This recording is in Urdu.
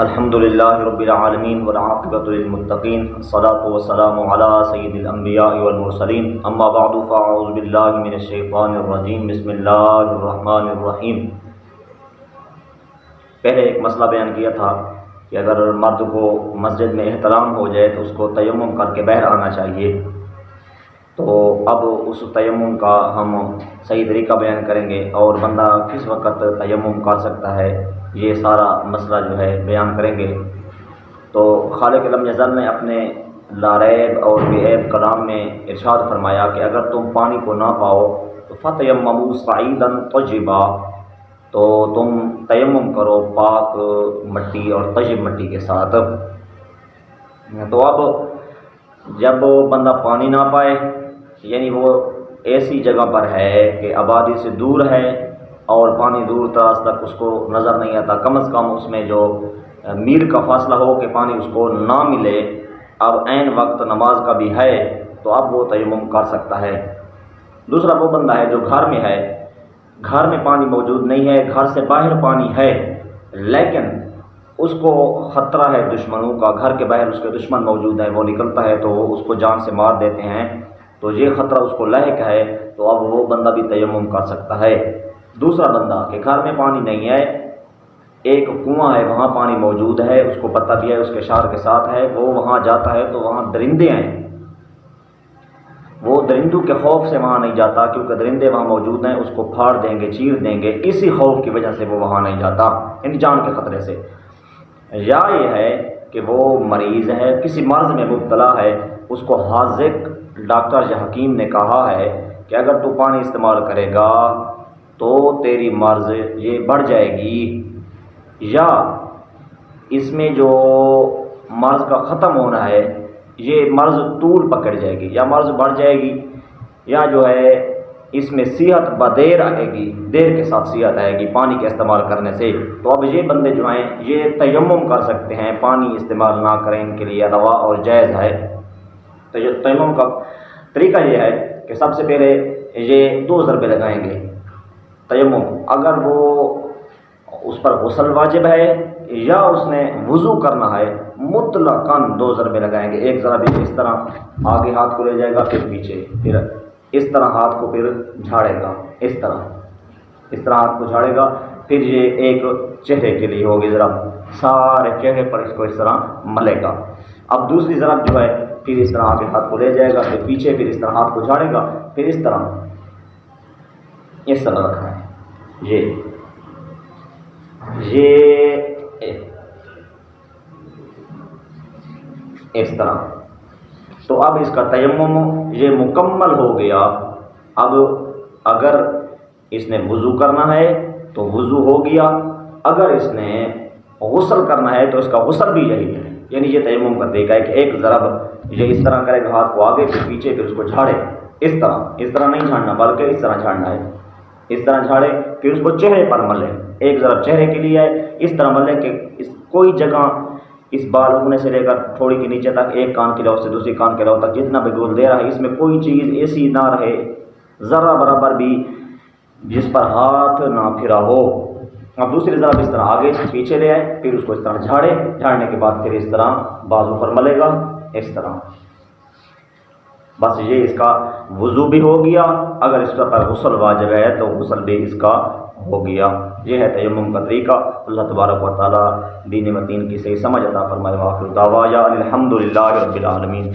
الحمدللہ رب العالمین والعاقبۃ للمتقین الصلاۃ والسلام علی سید الانبیاء والمرسلین اما بعد فاعوذ باللہ من الشیطان الرجیم بسم اللہ الرحمن الرحیم۔ پہلے ایک مسئلہ بیان کیا تھا کہ اگر مرد کو مسجد میں احترام ہو جائے تو اس کو تیمم کر کے باہر آنا چاہیے، تو اب اس تیمم کا ہم صحیح طریقہ بیان کریں گے اور بندہ کس وقت تیمم کر سکتا ہے، یہ سارا مسئلہ جو ہے بیان کریں گے۔ تو خالق لم یزل نے اپنے لاریب اور بے عیب کلام میں ارشاد فرمایا کہ اگر تم پانی کو نہ پاؤ تو فتیمموا صعیدا طیبا، تو تم تیمم کرو پاک مٹی اور طیب مٹی کے ساتھ۔ تو اب جب بندہ پانی نہ پائے، یعنی وہ ایسی جگہ پر ہے کہ آبادی سے دور ہے اور پانی دور دراز تک اس کو نظر نہیں آتا، کم از کم اس میں جو میل کا فاصلہ ہو کہ پانی اس کو نہ ملے، اب عین وقت نماز کا بھی ہے تو اب وہ تیمم کر سکتا ہے۔ دوسرا وہ بندہ ہے جو گھر میں ہے، گھر میں پانی موجود نہیں ہے، گھر سے باہر پانی ہے لیکن اس کو خطرہ ہے دشمنوں کا، گھر کے باہر اس کے دشمن موجود ہیں، وہ نکلتا ہے تو وہ اس کو جان سے مار دیتے ہیں، تو یہ خطرہ اس کو لاحق ہے، تو اب وہ بندہ بھی تیمم کر سکتا ہے۔ دوسرا بندہ کہ گھر میں پانی نہیں ہے، ایک کنواں ہے وہاں پانی موجود ہے، اس کو پتہ بھی ہے، اس کے شار کے ساتھ ہے، وہ وہاں جاتا ہے تو وہاں درندے ہیں، وہ درندوں کے خوف سے وہاں نہیں جاتا کیونکہ درندے وہاں موجود ہیں، اس کو پھاڑ دیں گے، چیر دیں گے، اسی خوف کی وجہ سے وہ وہاں نہیں جاتا، یعنی جان کے خطرے سے۔ یا یہ ہے کہ وہ مریض ہے، کسی مرض میں مبتلا ہے، اس کو حاذق ڈاکٹر یا حکیم نے کہا ہے کہ اگر تو پانی استعمال کرے گا تو تیری مرض یہ بڑھ جائے گی، یا اس میں جو مرض کا ختم ہونا ہے یہ مرض طول پکڑ جائے گی، یا مرض بڑھ جائے گی، یا جو ہے اس میں صحت بدیر آئے گی، دیر کے ساتھ صحت آئے گی پانی کے استعمال کرنے سے۔ تو اب یہ بندے جو ہیں یہ تیمم کر سکتے ہیں، پانی استعمال نہ کریں، ان کے لیے روا اور جائز ہے۔ تو یہ تیمم کا طریقہ یہ ہے کہ سب سے پہلے یہ 2 ضربے لگائیں گے تیمم، اگر وہ اس پر غسل واجب ہے یا اس نے وضو کرنا ہے مطلقاً 2 ضربے لگائیں گے، ایک ضرب اس طرح آگے ہاتھ کو لے جائے گا، پھر پیچھے، پھر اس طرح ہاتھ کو پھر جھاڑے گا، اس طرح ہاتھ کو جھاڑے گا، پھر یہ ایک چہرے کے لیے ہوگی ضرب، سارے چہرے پر اس کو اس طرح ملے گا۔ اب دوسری ضرب جو ہے پھر اس طرح آگے ہاتھ کو لے جائے گا، پھر پیچھے، پھر اس طرح ہاتھ کو جھاڑے گا، پھر اس طرح رکھنا ہے، یہ اس طرح۔ تو اب اس کا تیمم یہ مکمل ہو گیا۔ اب اگر اس نے وضو کرنا ہے تو وضو ہو گیا، اگر اس نے غسل کرنا ہے تو اس کا غسل بھی یہی ہے، یعنی یہ تیمم کا طریقہ ہے کہ ایک ضرب یہ اس طرح کرے گا، ہاتھ کو آگے پھر پیچھے، پھر اس کو جھاڑے، اس طرح نہیں جھاڑنا بلکہ اس طرح جھاڑنا ہے، اس طرح جھاڑے، پھر اس کو چہرے پر ملے، ایک ضرب چہرے کے لیے ہے، اس طرح ملے کہ کوئی جگہ اس بال اگنے سے لے کر تھوڑی کے نیچے تک، ایک کان کے لو سے دوسری کان کے لو تک جتنا بھی گول دے رہا ہے، اس میں کوئی چیز ایسی نہ رہے ذرہ برابر بھی جس پر ہاتھ نہ پھرا ہو۔ اب دوسری ضرب اس طرح آگے پیچھے لے آئے، پھر اس کو اس طرح جھاڑنے کے بعد پھر اس طرح بازو پر ملے گا، اس طرح، بس یہ اس کا وضو بھی ہو گیا، اگر اس پر غسل واجب ہے تو غسل بھی اس کا ہو گیا۔ یہ ہے تیمم کا طریقہ۔ اللہ تبارک و تعالی دین و دین کی صحیح سمجھ عطا فرمائے۔ وآخر دعوانا الحمدللہ رب العالمین۔